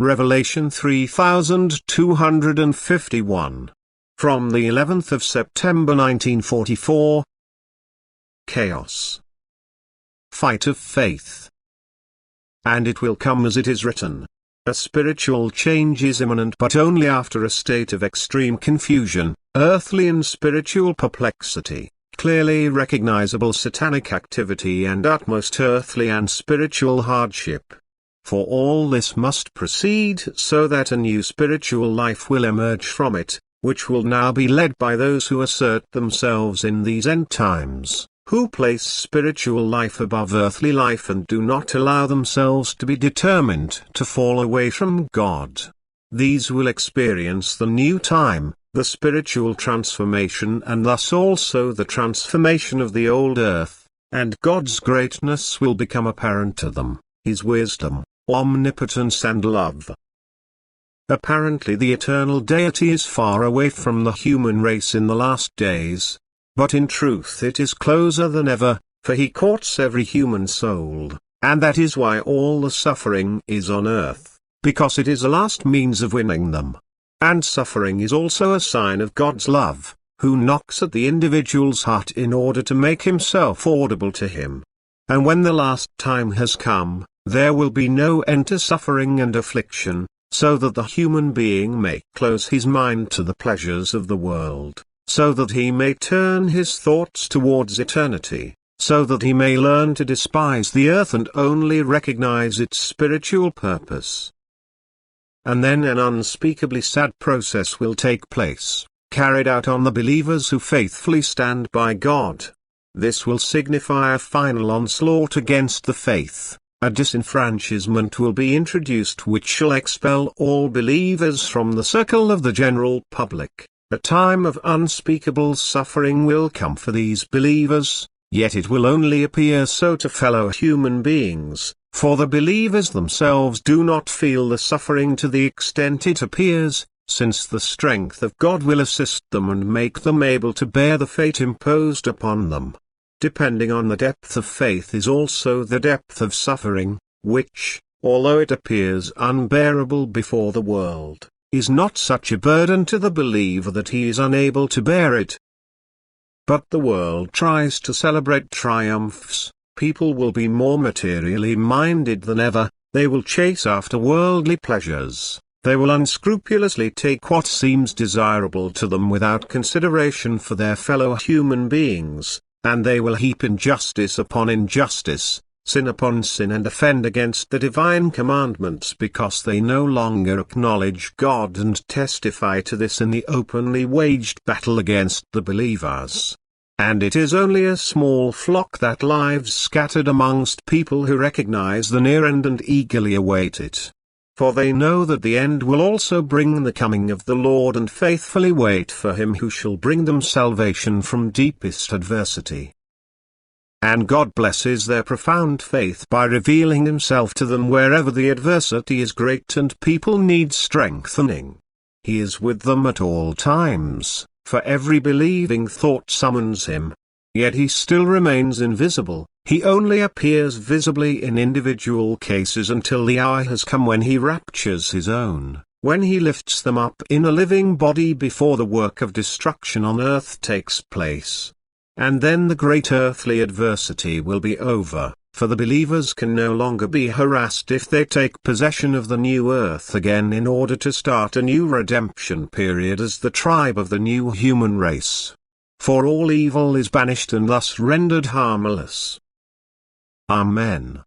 Revelation 3251. From the 11th of September 1944. Chaos. Fight of faith. And it will come as it is written. A spiritual change is imminent, but only after a state of extreme confusion, earthly and spiritual perplexity, clearly recognizable satanic activity and utmost earthly and spiritual hardship. For all this must proceed so that a new spiritual life will emerge from it, which will now be led by those who assert themselves in these end times, who place spiritual life above earthly life and do not allow themselves to be determined to fall away from God. These will experience the new time, the spiritual transformation, and thus also the transformation of the old earth, and God's greatness will become apparent to them, His wisdom, omnipotence and love. Apparently the eternal deity is far away from the human race in the last days, but in truth it is closer than ever, for He courts every human soul, and that is why all the suffering is on earth, because it is a last means of winning them. And suffering is also a sign of God's love, who knocks at the individual's heart in order to make Himself audible to him. And when the last time has come, there will be no end to suffering and affliction, so that the human being may close his mind to the pleasures of the world, so that he may turn his thoughts towards eternity, so that he may learn to despise the earth and only recognize its spiritual purpose. And then an unspeakably sad process will take place, carried out on the believers who faithfully stand by God. This will signify a final onslaught against the faith. A disenfranchisement will be introduced which shall expel all believers from the circle of the general public. A time of unspeakable suffering will come for these believers, yet it will only appear so to fellow human beings, for the believers themselves do not feel the suffering to the extent it appears, since the strength of God will assist them and make them able to bear the fate imposed upon them. Depending on the depth of faith is also the depth of suffering, which, although it appears unbearable before the world, is not such a burden to the believer that he is unable to bear it. But the world tries to celebrate triumphs, people will be more materially minded than ever, they will chase after worldly pleasures, they will unscrupulously take what seems desirable to them without consideration for their fellow human beings. And they will heap injustice upon injustice, sin upon sin, and offend against the divine commandments because they no longer acknowledge God and testify to this in the openly waged battle against the believers. And it is only a small flock that lives scattered amongst people who recognize the near end and eagerly await it. For they know that the end will also bring the coming of the Lord and faithfully wait for Him who shall bring them salvation from deepest adversity. And God blesses their profound faith by revealing Himself to them wherever the adversity is great and people need strengthening. He is with them at all times, for every believing thought summons Him. Yet He still remains invisible. He only appears visibly in individual cases until the hour has come when He raptures His own, when He lifts them up in a living body before the work of destruction on earth takes place. And then the great earthly adversity will be over, for the believers can no longer be harassed if they take possession of the new earth again in order to start a new redemption period as the tribe of the new human race. For all evil is banished and thus rendered harmless. Amen.